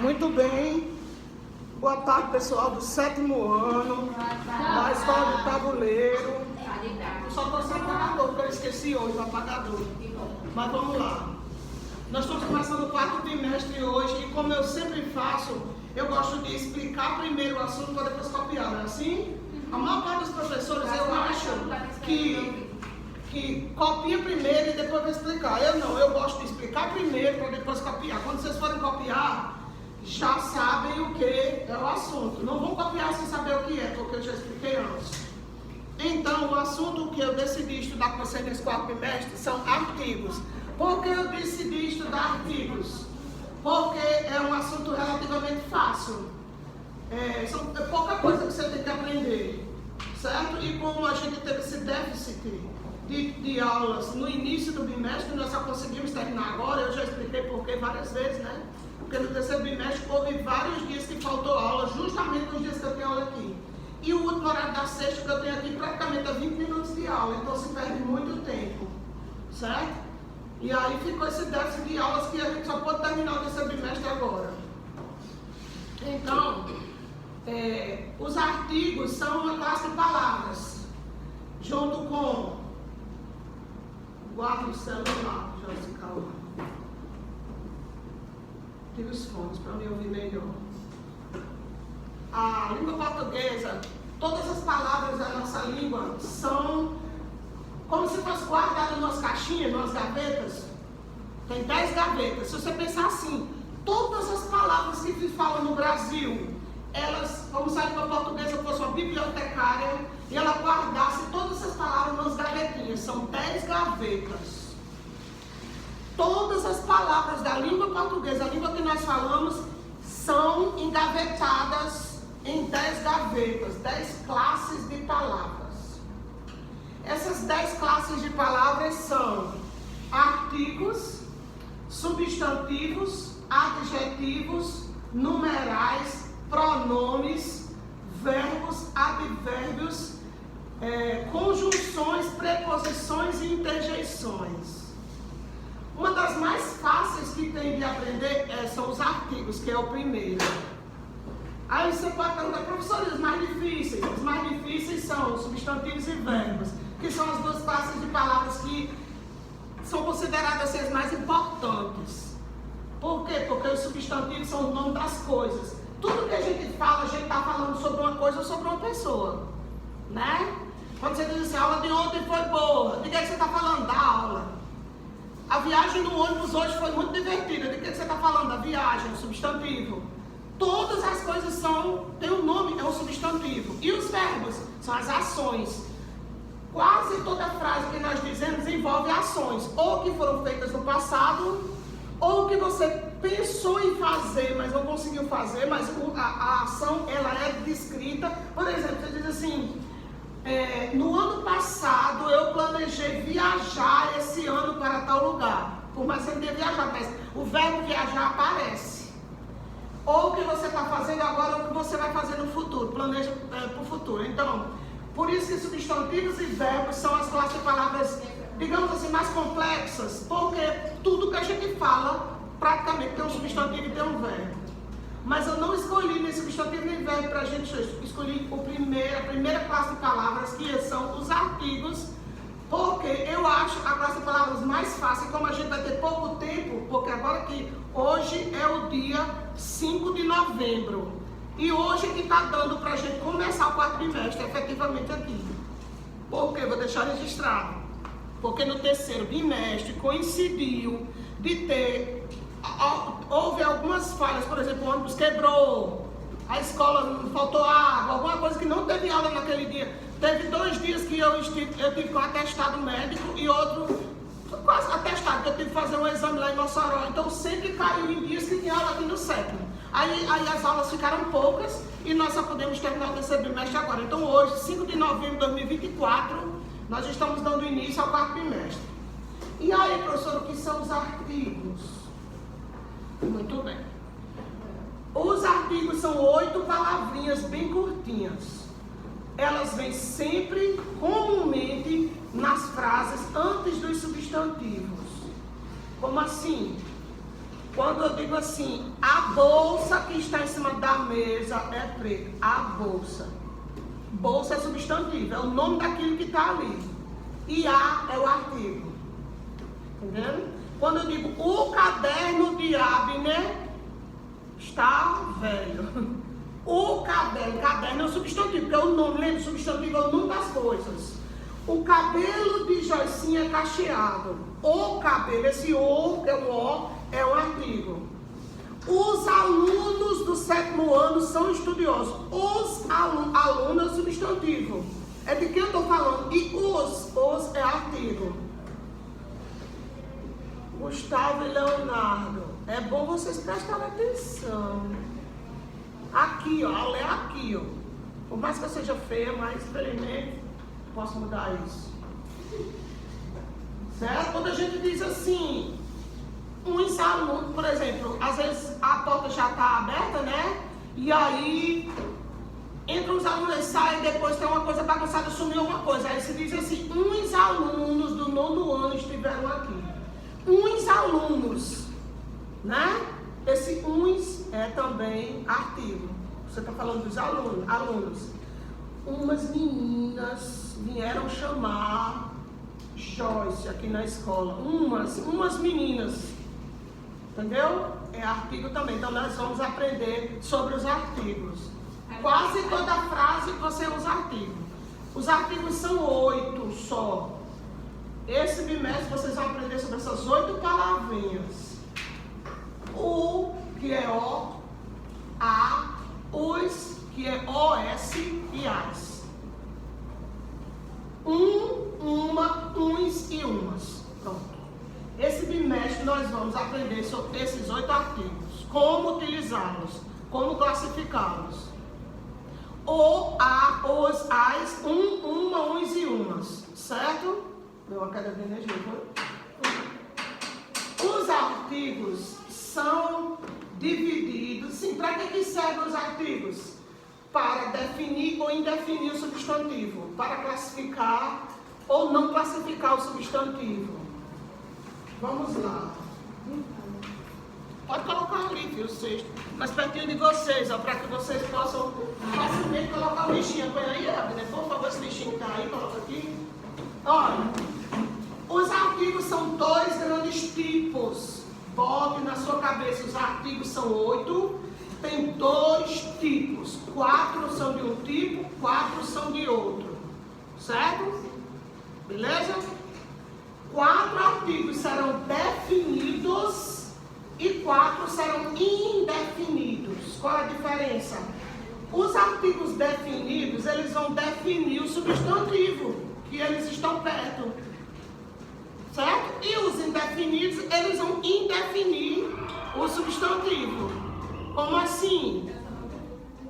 Muito bem. Boa tarde, pessoal do 7º ano da Escola do Tabuleiro. Eu só estou sem apagador, porque eu esqueci hoje o apagador. Mas vamos lá. Nós estamos começando o 4º trimestre hoje e, como eu sempre faço, eu gosto de explicar primeiro o assunto para depois copiar, não é assim? A maior parte dos professores, eu acho que copia primeiro e depois vai explicar. Eu não, eu gosto de explicar primeiro para depois copiar. Quando vocês forem copiar, já sabem o que é o assunto. Não vão copiar sem saber o que é, porque eu já expliquei antes. Então, o assunto que eu decidi estudar com vocês nesse 4º trimestre são artigos. Por que eu decidi estudar artigos? Porque é um assunto relativamente fácil. É pouca coisa que você tem que aprender, certo? E como a gente teve esse déficit de aulas no início do bimestre, nós só conseguimos terminar agora. Eu já expliquei por que várias vezes, né? Porque no terceiro bimestre houve vários dias que faltou aula, justamente nos dias que eu tenho aula aqui. E o último horário da sexta que eu tenho aqui praticamente é 20 minutos de aula, então se perde muito tempo, certo? E aí ficou esse déficit de aulas que a gente só pode terminar o terceiro bimestre agora. Então, os artigos são uma classe de palavras, junto com... Guarda o celular, Josical. Tira os fones para me ouvir melhor. A língua portuguesa, todas as palavras da nossa língua são como se fosse guardada nas caixinhas, nas gavetas. Tem 10 gavetas. Se você pensar assim, todas as palavras que se falam no Brasil, elas, como se a língua portuguesa fosse uma bibliotecária e ela guardasse todas essas palavras nas gavetinhas. São 10 gavetas. Todas as palavras da língua portuguesa, a língua que nós falamos, são engavetadas em 10 gavetas, 10 classes de palavras. Essas 10 classes de palavras são artigos, substantivos, adjetivos, numerais, pronomes, verbos, advérbios, conjunções, preposições e interjeições. Uma das mais fáceis que tem de aprender são os artigos, que é o primeiro. Aí você pode perguntar, professor, os mais difíceis? Os mais difíceis são os substantivos e verbos, que são as duas classes de palavras que são consideradas ser as mais importantes. Por quê? Porque os substantivos são o nome das coisas. Tudo que a gente fala, a gente está falando sobre uma coisa ou sobre uma pessoa, né? Quando você diz assim, a aula de ontem foi boa, de que você está falando? Da aula. A viagem no ônibus hoje foi muito divertida. De que você está falando? Da viagem, substantivo. Todas as coisas têm um nome, é um substantivo. E os verbos são as ações. Quase toda frase que nós dizemos envolve ações, ou que foram feitas no passado, ou que você pensou em fazer, mas não conseguiu fazer, mas a ação ela é descrita. Por exemplo, você diz assim, no ano passado eu planejei viajar esse ano para tal lugar. Por mais que você não tenha viajado, mas o verbo viajar aparece. Ou o que você está fazendo agora, ou o que você vai fazer no futuro, planeja para o futuro. Então, por isso que substantivos e verbos são as classes de palavras, digamos assim, mais complexas, porque tudo que a gente fala, praticamente tem um substantivo e tem um verbo. Mas eu não escolhi nem substantivo nem verbo para a gente hoje. Escolhi a primeira classe de palavras, que são os artigos, porque eu acho a classe de palavras mais fácil. Como a gente vai ter pouco tempo, porque agora que hoje é o dia 5 de novembro. E hoje que está dando para a gente começar o 4º trimestre, efetivamente aqui. Por quê? Vou deixar registrado. Porque no terceiro bimestre coincidiu de ter... Houve algumas falhas, por exemplo, o ônibus quebrou, a escola faltou água, alguma coisa que não teve aula naquele dia. Teve 2 dias que eu tive com atestado médico e outro quase atestado, que eu tive que fazer um exame lá em Mossoró. Então sempre caiu em dias que tinha aula aqui no 7º. Aí as aulas ficaram poucas e nós só podemos terminar o terceiro bimestre agora. Então hoje, 5 de novembro de 2024, nós estamos dando início ao 4º trimestre. E aí, professor, o que são os artigos? Muito bem. Os artigos são 8 palavrinhas bem curtinhas. Elas vêm sempre, comumente, nas frases antes dos substantivos. Como assim? Quando eu digo assim, a bolsa que está em cima da mesa é preta. A bolsa. Bolsa é substantivo, é o nome daquilo que está ali. E a é o artigo. Entendendo? Quando eu digo o caderno de Abner está velho. O caderno é o substantivo, porque é o nome, lembra? O substantivo é o nome das coisas. O cabelo de Joicinha é cacheado. O cabelo, esse o, é o O, é um artigo. Os alunos do 7º ano são estudiosos. Os alunos é o substantivo. É de quem eu estou falando. E os é artigo. Gustavo e Leonardo. É bom vocês prestarem atenção. Aqui, ó. É aqui, ó. Por mais que eu seja feia, mas infelizmente posso mudar isso. Certo? Quando a gente diz assim, uns alunos, por exemplo, às vezes a porta já está aberta, né? E aí entra os alunos e saem, depois tem uma coisa bagunçada, sumiu alguma coisa. Aí se diz assim, uns alunos do 9º ano estiveram aqui. Uns alunos, né? Esse uns é também artigo. Você está falando dos alunos. Umas meninas vieram chamar Joyce aqui na escola. Umas meninas. Entendeu? É artigo também. Então nós vamos aprender sobre os artigos. Quase toda frase você usa artigo. Os artigos são 8 só. Esse bimestre vocês vão aprender sobre essas 8 palavrinhas. O, que é O, a, os, que é OS e as. Uma, uns e umas. Pronto. Esse bimestre nós vamos aprender sobre esses 8 artigos. Como utilizá-los, como classificá-los. O, a, os, as, uma, uns e umas. Certo? Deu uma queda de energia, foi? Os artigos são divididos. Sim, para que servem os artigos? Para definir ou indefinir o substantivo. Para classificar ou não classificar o substantivo. Vamos lá. Pode colocar ali, viu, o sexto. Mais pertinho de vocês, para que vocês possam facilmente colocar o lixinho. Põe aí, Abner, por favor, esse lixinho que está aí, coloca aqui. Olha, os artigos são 2 grandes tipos. Bote na sua cabeça, os artigos são 8, tem 2 tipos. 4 são de um tipo, 4 são de outro. Certo? Beleza? 4 artigos serão definidos e 4 serão indefinidos. Qual é a diferença? Os artigos definidos, eles vão definir o substantivo, que eles estão perto. Certo? E os indefinidos, eles vão indefinir o substantivo. Como assim?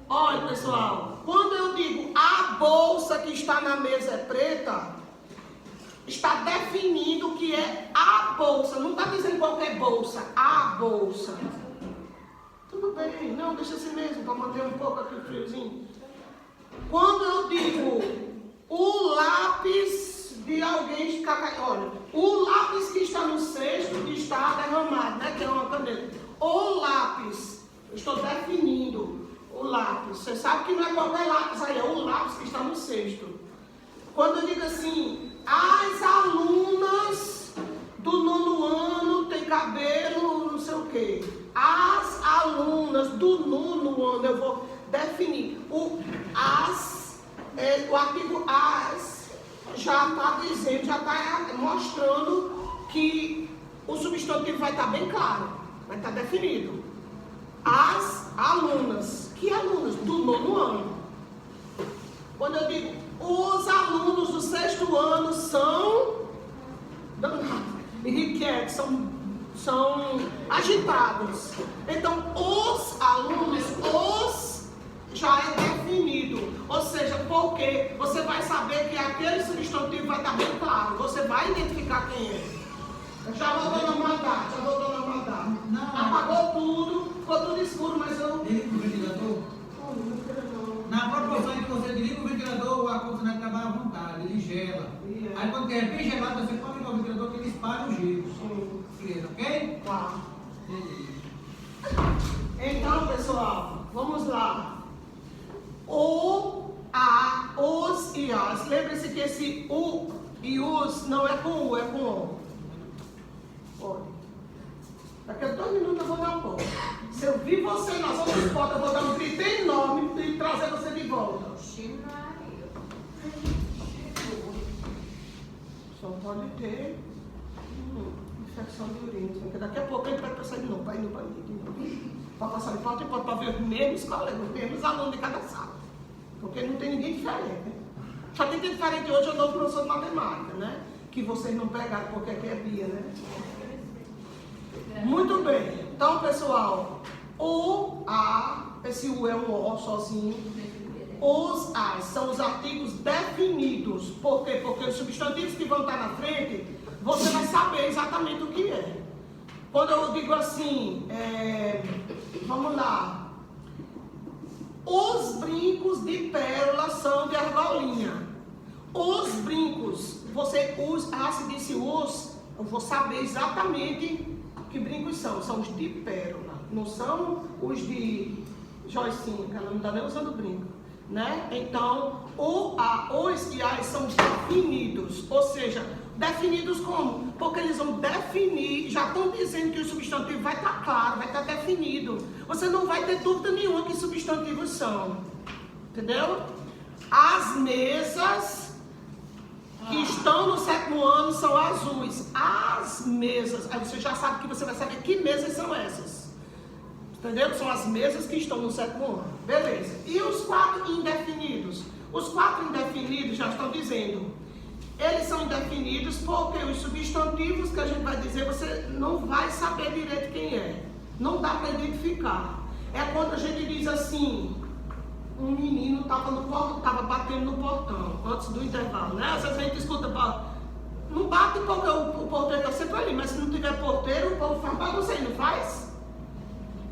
Olha, pessoal, quando eu digo a bolsa que está na mesa é preta, está definindo o que é a bolsa. Não está dizendo qualquer bolsa, a bolsa. Tudo bem, não, deixa assim mesmo, para manter um pouco aqui o friozinho. Quando eu digo o lápis de alguém de cacau, olha, o lápis que está no cesto está derramado, né? Que é uma caneta. O lápis, eu estou definindo o lápis. Você sabe que não é qualquer lápis aí, é o lápis que está no cesto. Quando eu digo assim, as alunas do 9º ano têm cabelo, não sei o quê. As alunas do 9º ano, eu vou definir. O artigo as já está dizendo, já está mostrando que o substantivo vai estar bem claro, vai estar definido. As alunas, que alunas? Do 9º ano. Quando eu digo os alunos do 6º ano são inquietos, são agitados. Então, os alunos, já é definido. Ou seja, porque você vai saber que aquele substantivo vai estar bem claro. Você vai identificar quem é. Já voltou na maldade, apagou tudo, ficou tudo escuro, mas eu... Liga o ventilador? Na proporção em que você liga o ventilador, o ar-condicionado trabalha à vontade, ele gela. Aí quando é bem gelado, você pode ligar o ventilador que ele espalha o gelo. Sim. Ok? Tá. Beleza. Então, pessoal, vamos lá. O, a, os e as. Lembre-se que esse o e os não é com o, é com o. Olha. Daqui a 2 minutos eu vou dar um pouco. Se eu vir você nas outras portas, eu vou dar um grito enorme e trazer você de volta. Só pode ter infecção de urina. Porque daqui a pouco a gente vai passar de novo, vai no banheiro de novo. Para passar de porta em porta, para ver os mesmos colegas, os mesmos alunos de cada sala. Porque não tem ninguém diferente, né? Só quem tem diferente hoje é o novo professor de matemática, né? Que vocês não pegaram porque aqui é Bia, né? Muito bem. Então, pessoal, o, a, esse U é um O sozinho. Os, as são os artigos definidos. Por quê? Porque os substantivos que vão estar na frente, você vai saber exatamente o que é. Quando eu digo assim, vamos lá. Os brincos de pérola são de argolinha. Os brincos, você usa, se disse os, eu vou saber exatamente que brincos são. São os de pérola, não são os de joicinha, que ela não está nem usando brinco, né? Então, o, a, os e as são definidos, ou seja, definidos como? Porque eles vão definir, já estão dizendo que o substantivo vai estar claro, vai estar definido. Você não vai ter dúvida nenhuma que substantivos são. Entendeu? As mesas que estão no 7º ano são azuis. As mesas, aí você já sabe que você vai saber que mesas são essas. Entendeu? São as mesas que estão no 7º ano. Beleza. E os 4 indefinidos? Os 4 indefinidos já estão dizendo... Eles são indefinidos porque os substantivos que a gente vai dizer, você não vai saber direito quem é. Não dá para identificar. É quando a gente diz assim, um menino estava batendo no portão, antes do intervalo, né? Às vezes a gente escuta, não bate porque o porteiro está sempre ali, mas se não tiver porteiro, o povo faz bagunça aí, não faz?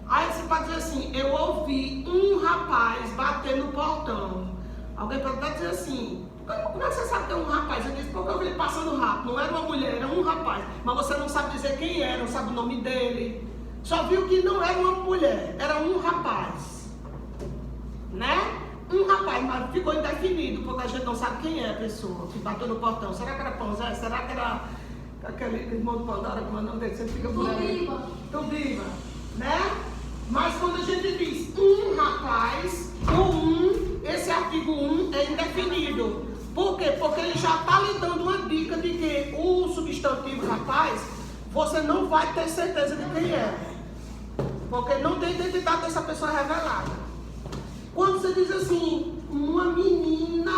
Aí você pode dizer assim, eu ouvi um rapaz bater no portão. Alguém pode até dizer assim, como é que você sabe que é um rapaz? Eu disse, porque eu vi ele passando rápido. Não era uma mulher, era um rapaz. Mas você não sabe dizer quem era, não sabe o nome dele. Só viu que não era uma mulher, era um rapaz. Né? Um rapaz, mas ficou indefinido, porque a gente não sabe quem é a pessoa que bateu no portão. Será que era Pão Zé? Será que era aquele irmão do Pandora, como é o nome dele? Você fica por aí. Tubiba. Né? Mas quando a gente diz um rapaz, o esse artigo 1 é indefinido. Por quê? Porque ele já está lhe dando uma dica de que o substantivo rapaz, você não vai ter certeza de quem é. Porque não tem identidade dessa pessoa revelada. Quando você diz assim, uma menina,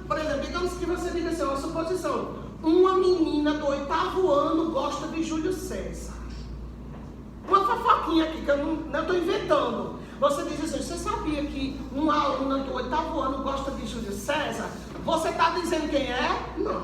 por exemplo, digamos que você diga assim, uma suposição, uma menina do 8º ano gosta de Júlio César. Uma fofoquinha aqui, que eu não estou inventando. Você diz assim, você sabia que uma aluna do 8º ano gosta de Júlio César? Você está dizendo quem é? Não.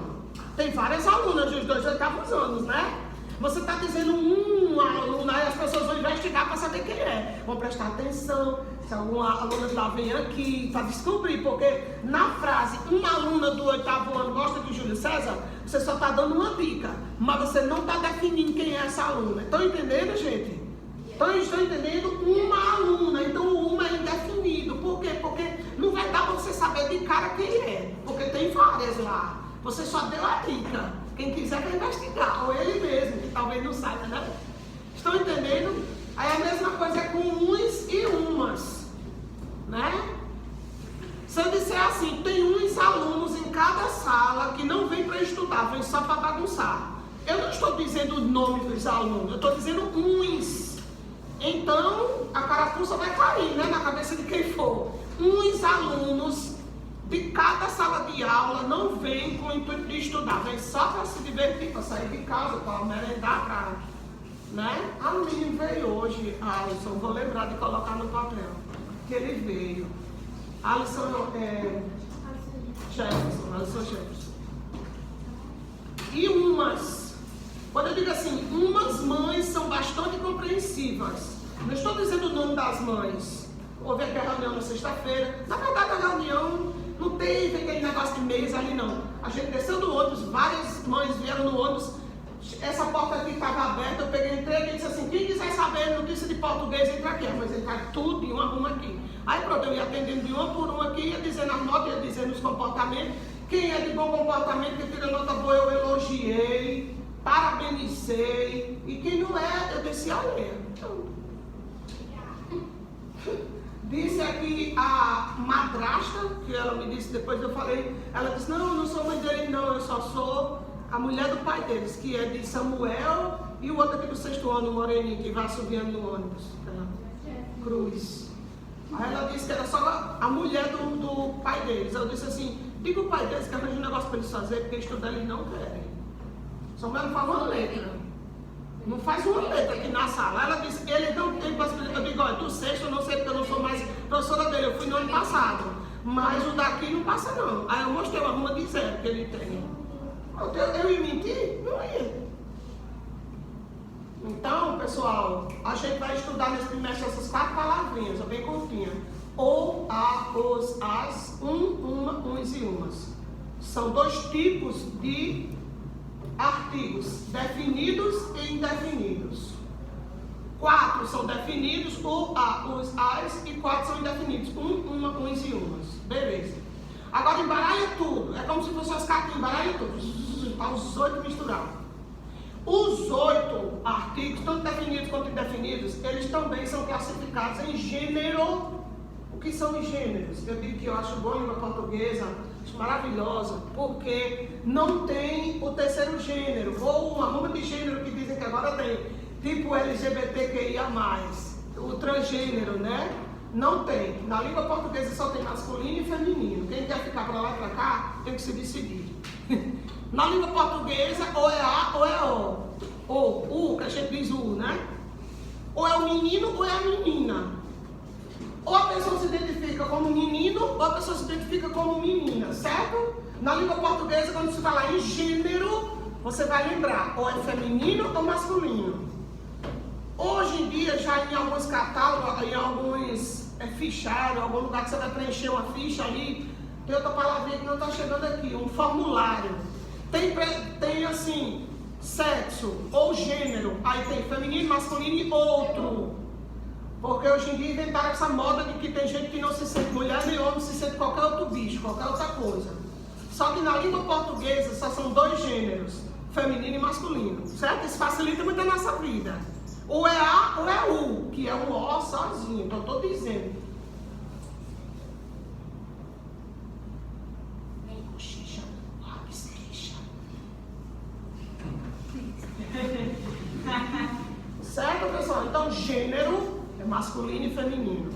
Tem várias alunas dos 2 8º anos, né? Você está dizendo uma aluna, aí as pessoas vão investigar para saber quem é. Vão prestar atenção, se alguma aluna de lá vem aqui, para descobrir, porque na frase, uma aluna do 8º ano gosta de Júlio César, você só está dando uma dica, mas você não está definindo quem é essa aluna. Estão entendendo, gente? Então, estão entendendo? Uma aluna. Então, o uma é indefinido. Por quê? Porque não vai dar para você saber de cara quem é. Porque tem várias lá. Você só deu a dica. Quem quiser vai investigar. Ou ele mesmo, que talvez não saiba, né? Estão entendendo? Aí a mesma coisa é com uns e umas. Né? Se eu disser assim, tem uns alunos em cada sala que não vêm para estudar, vêm só para bagunçar. Eu não estou dizendo o nome dos alunos, eu estou dizendo uns. Então, a carapuça vai cair, né, na cabeça de quem for. Uns alunos de cada sala de aula não vêm com o intuito de estudar, vêm só para se divertir, para sair de casa, para merendar, né? A menina veio hoje, Alisson, vou lembrar de colocar no papel, que ele veio. Alisson Jefferson. E umas. Quando eu digo assim, umas mães são bastante compreensivas. Não estou dizendo o nome das mães. Houve aqui a reunião na sexta-feira. Na verdade, a reunião não teve aquele negócio de mesa ali, não. A gente desceu do ônibus, várias mães vieram no ônibus essa porta aqui estava aberta, eu peguei, entrei aqui e disse assim, quem quiser saber notícia de português, entra aqui. Mas entrar tudo e uma aqui. Aí pronto, eu ia atendendo de uma por uma aqui, ia dizendo as notas, ia dizendo os comportamentos. Quem é de bom comportamento, que tira nota boa, eu elogiei, parabenizei. E quem não é, eu disse, olha. Disse aqui a madrasta, que ela me disse, depois eu falei, ela disse, não, eu não sou mãe dele não, eu só sou a mulher do pai deles, que é de Samuel, e o outro aqui do 6º ano, o moreninho, que vai assobiando no ônibus, Cruz. Aí ela disse que era só a mulher do pai deles. Eu disse assim, diga o pai deles que arranja um negócio para eles fazerem, porque estudar eles não querem. Samuel não faz uma letra. Não faz uma letra aqui na sala. Ela disse, ele não tem possibilidade. Eu digo, olha, do 6º eu não sei porque eu não sou mais professora dele, eu fui no ano passado. Mas o daqui não passa não. Aí eu mostrei uma ruma de 0 que ele tem. Eu ia mentir? Não ia. Então, pessoal, a gente vai estudar nesse trimestre essas 4 palavrinhas, bem curtinha. Ou, a, os, as, uma, uns e umas. São 2 tipos de artigos, definidos e indefinidos. 4 são definidos, o, a, os, as, e 4 são indefinidos. Uma, uns e umas. Beleza. Agora embaralha tudo. É como se fosse as cartas, embaralha tudo. Está os 8 misturados. Os 8 artigos, tanto definidos quanto indefinidos, eles também são classificados em gênero. O que são os gêneros? Eu digo que eu acho boa a língua portuguesa, acho maravilhosa, porque não tem o terceiro gênero, ou uma ruma de gênero que dizem que agora tem, tipo LGBTQIA+, o transgênero, né? Não tem. Na língua portuguesa só tem masculino e feminino. Quem quer ficar para lá e para cá, tem que se decidir. Na língua portuguesa, ou é A ou é O. Ou U, que a gente diz U, né? Ou é o menino ou é a menina. Ou a pessoa se identifica como menino, ou a pessoa se identifica como menina, certo? Na língua portuguesa, quando se fala em gênero, você vai lembrar, ou é feminino ou masculino. Hoje em dia, já em alguns catálogos, em alguns fichários, algum lugar que você vai preencher uma ficha ali, tem outra palavrinha que não está chegando aqui, um formulário. Tem assim, sexo ou gênero, aí tem feminino, masculino e outro. Porque hoje em dia inventaram essa moda de que tem gente que não se sente mulher nem homem, se sente qualquer outro bicho, qualquer outra coisa. Só que na língua portuguesa só são 2 gêneros, feminino e masculino, certo? Isso facilita muito a nossa vida. Ou é A ou é U, que é um O sozinho, então eu estou dizendo. Vem, cochicha, rabisquecha. Certo, pessoal? Então, gênero é masculino e feminino.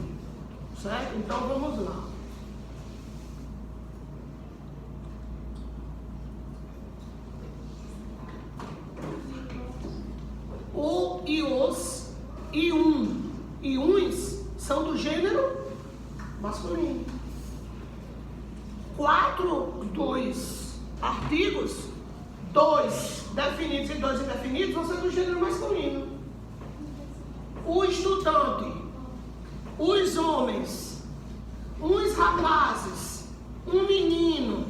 Certo? Então, vamos lá. O e os e e uns são do gênero masculino. 4 dos artigos, 2 definidos e 2 indefinidos, vão ser do gênero masculino. O estudante, os homens, uns rapazes, um menino,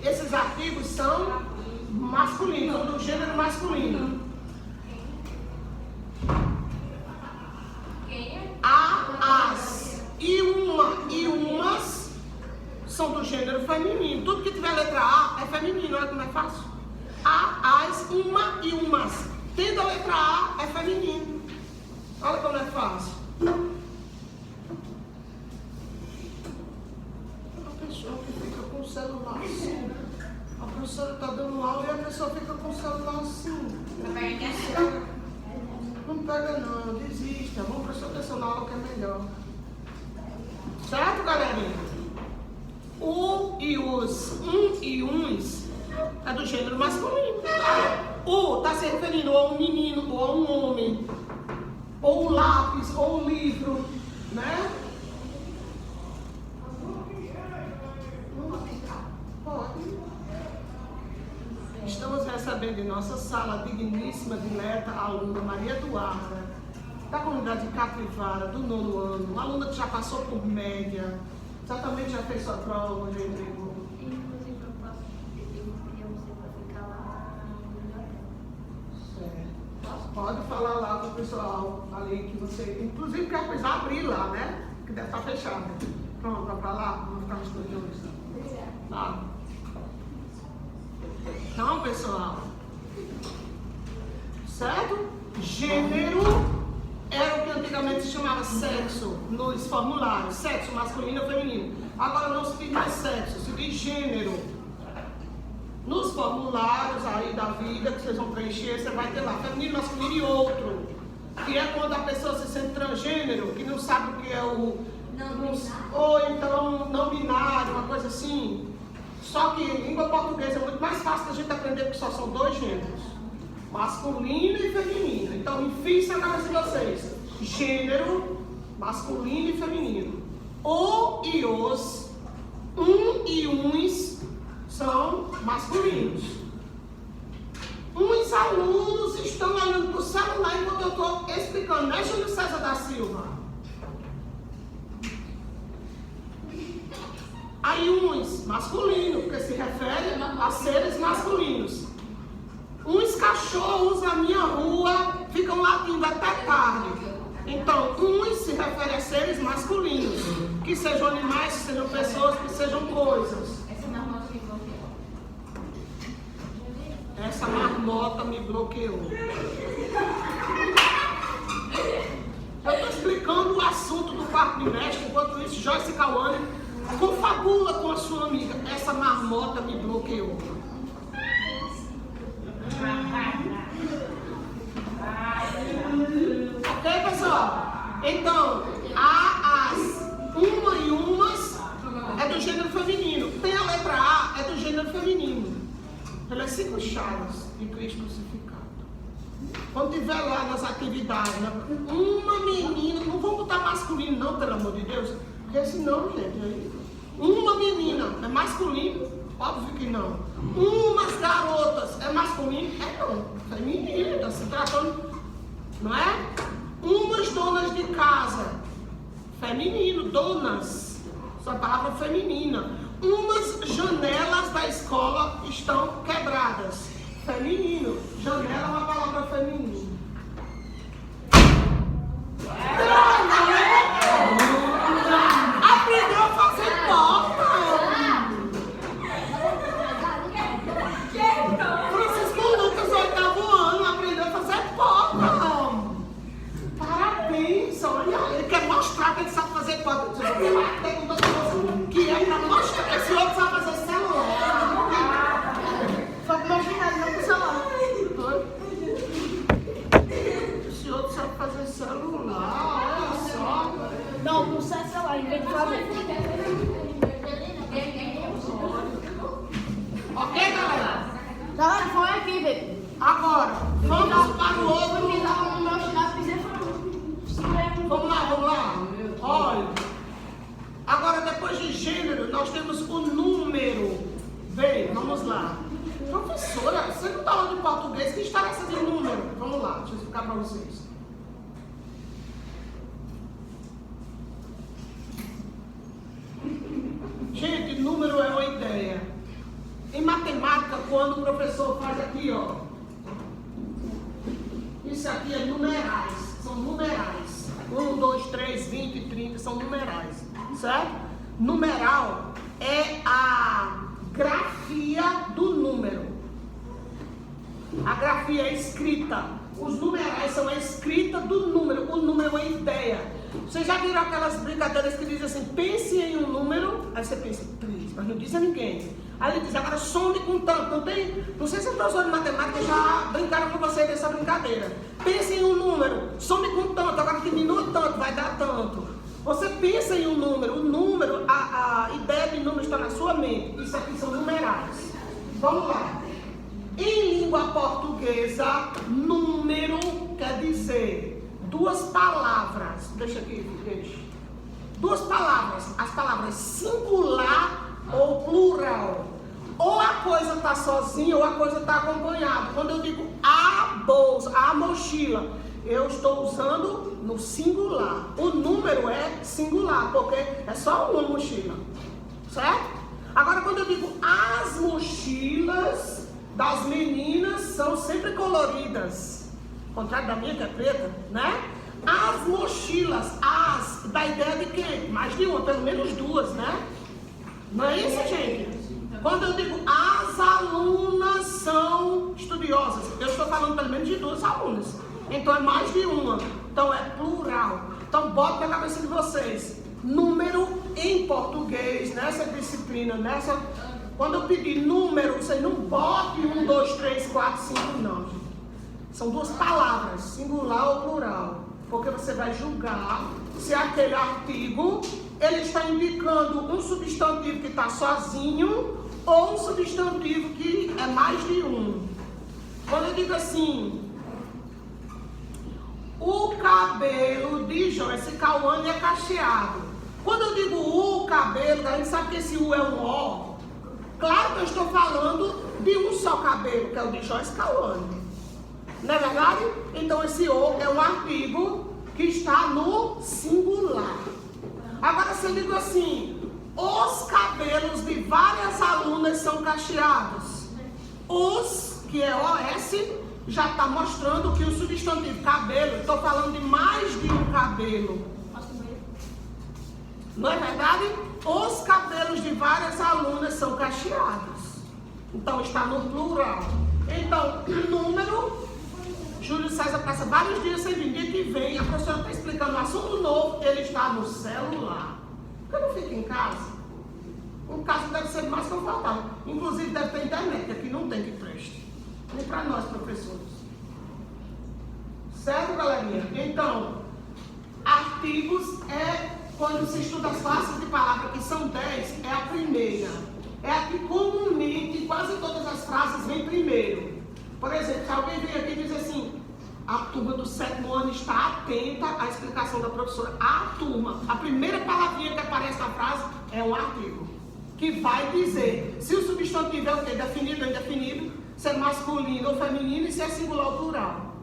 esses artigos são masculinos, são do gênero masculino. As e uma e umas são do gênero feminino. Tudo que tiver letra A é feminino, olha como é fácil. As, uma e umas. Tendo a letra A é feminino. Olha como é fácil. A pessoa que fica com o celular assim. A professora está dando aula e a pessoa fica com o celular assim. Não pega não, desista. Vamos prestar atenção na aula que é melhor. Certo, galerinha? O e os, e uns é do gênero masculino. O está se referindo ou a um menino, ou a um homem, ou um lápis, ou um livro, né? Pode. Estamos recebendo em nossa sala digníssima dileta a aluna Maria Eduarda, da comunidade de Capivara, do 9º ano, uma aluna que já passou por média, certamente já fez sua prova, já entregou. Inclusive, eu posso pedir você para ficar lá. Pode falar lá com o pessoal ali que você, inclusive quer precisar abrir lá, né? Que deve estar fechado. Pronto, vai pra lá, vamos ficar nos corredores. Tá. Então, pessoal, certo? Gênero era o que antigamente se chamava sexo nos formulários, sexo masculino ou feminino. Agora não se diz mais sexo, se diz gênero. Nos formulários aí da vida que vocês vão preencher, você vai ter lá feminino, masculino e outro. Que é quando a pessoa se sente transgênero, que não sabe o que é o... ou então não binário, uma coisa assim. Só que em língua portuguesa é muito mais fácil da gente aprender porque só são dois gêneros. Masculino e feminino. Então, enfim, isso na cabeça de vocês. Gênero, masculino e feminino. O e os, e uns são masculinos. Uns alunos estão olhando para o celular enquanto eu estou explicando, né, Júlio César da Silva? Aí uns masculinos, porque se refere a seres masculinos. Uns cachorros na minha rua ficam latindo até tarde. Então, uns se refere a seres masculinos, que sejam animais, que sejam pessoas, que sejam coisas. Essa marmota me bloqueou. Eu estou explicando o assunto do quarto trimestre, enquanto isso, Joyce Cauane confabula com a sua amiga. Essa marmota me bloqueou. Ok, pessoal? Então, há as uma e umas é do gênero feminino. Tem a letra A, é do gênero feminino. Pelas 5 chaves de Cristo crucificado. Quando tiver lá nas atividades, né? Uma menina, não vamos botar masculino não, pelo amor de Deus, porque senão, gente, aí, uma menina é masculino? Óbvio que não. Umas garotas é masculino? É não, feminino, está se tratando, não é? Umas donas de casa, feminino, donas, essa palavra feminina. Umas janelas da escola estão quebradas. Feminino. Janela é uma palavra feminina. Aprendeu a fazer porta. Francisco Lucas, 8º ano, aprendeu a fazer porta. Parabéns. Olha, ele quer mostrar que ele sabe fazer porta. Que é pra mostrar. Esse outro sabe fazer celular. Só que mostrar ele não com celular. Esse outro sabe fazer celular. Olha só. Não, não sai celular, em vez de fazer. Ok, galera? Galera, foi aqui, velho. Agora, vamos para o outro. Vamos lá. Olha. Agora, depois de gênero, nós temos o número. Vem, vamos lá. Professora, você não está falando de português, que diferença de número? Vamos lá, deixa eu explicar para vocês. Gente, número é uma ideia. Em matemática, quando o professor faz aqui, ó. Isso aqui é numerais, são numerais. 1, 2, 3, 20, 30, são numerais. Certo? Numeral é a grafia do número. A grafia é escrita. Os numerais são a escrita do número. O número é ideia. Vocês já viram aquelas brincadeiras que dizem assim, pense em um número, aí você pensa, 3, mas não diz a ninguém. Aí ele diz, agora some com tanto. Não sei se os professores de matemática já brincaram com vocês dessa brincadeira. Pense em um número, some com tanto, agora diminui tanto, vai dar tanto. Você pensa em um número, o número, a ideia de número está na sua mente. Isso aqui são numerais. Vamos lá. Em língua portuguesa, número quer dizer 2 palavras. Deixa aqui, deixa. 2 palavras. As palavras singular ou plural. Ou a coisa está sozinha ou a coisa está acompanhada. Quando eu digo a bolsa, a mochila, eu estou usando no singular. O número é singular, porque é só uma mochila. Certo? Agora, quando eu digo as mochilas das meninas são sempre coloridas. contrário da minha que é preta, né? As mochilas, as, dá ideia de quê? Mais de uma, pelo menos duas, né? Não é isso, gente? Quando eu digo as alunas são estudiosas, eu estou falando pelo menos de duas alunas. Então é mais de uma. Então é plural. Então bota na cabeça de vocês. Número em português, nessa disciplina, nessa... Quando eu pedir número, vocês não botem 1, 2, 3, 4, 5, não. São duas palavras, singular ou plural. Porque você vai julgar se aquele artigo, ele está indicando um substantivo que está sozinho ou um substantivo que é mais de um. Quando eu digo assim, o cabelo de Joyce Cauane é cacheado. Quando eu digo o cabelo, a gente sabe que esse U é um O. Claro que eu estou falando de um só cabelo, que é o de Joyce Cauane. Não é verdade? Então esse O é um artigo que está no singular. Agora se eu digo assim, os cabelos de várias alunas são cacheados. Os, que é OS, já está mostrando que o substantivo cabelo, estou falando de mais de um cabelo. Não é verdade? Os cabelos de várias alunas são cacheados. Então está no plural. Então, número... Júlio César passa vários dias sem vir. Dia que vem, a professora está explicando um assunto novo, ele está no celular. Porque não fica em casa. Em casa deve ser mais confortável. Inclusive deve ter internet, que aqui não tem que preste. Nem para nós, professores. Certo, galerinha? Então, artigos é quando se estuda as classes de palavra, que são 10, é a primeira. É a que comumente quase todas as frases vêm primeiro. Por exemplo, se alguém vem aqui e diz assim, a turma do 7º ano está atenta à explicação da professora. A turma, a primeira palavrinha que aparece na frase é um artigo, que vai dizer se o substantivo é o quê? Definido ou indefinido, se é masculino ou feminino e se é singular ou plural.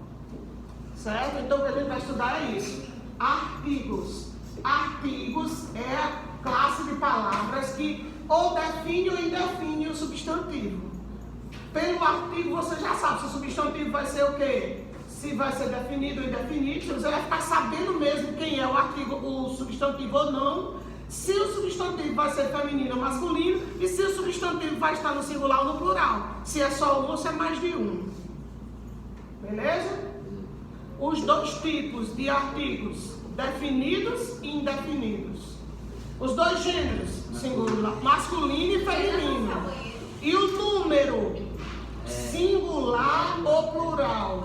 Certo? Então o que a gente vai estudar é isso. Artigos. Artigos é a classe de palavras que ou define ou indefine o substantivo. Pelo artigo você já sabe se o substantivo vai ser o quê? Se vai ser definido ou indefinido, você vai ficar sabendo mesmo quem é o artigo, o substantivo ou não, se o substantivo vai ser feminino ou masculino e se o substantivo vai estar no singular ou no plural. Se é só um ou se é mais de um. Beleza? Os dois tipos de artigos, definidos e indefinidos. Os dois gêneros, singular, masculino e feminino. E o número, singular ou plural.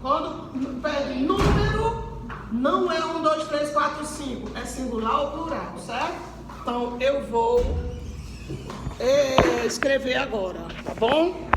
Quando pede número, não é 1, 2, 3, 4, 5. É singular ou plural, certo? Então eu vou escrever agora, tá bom?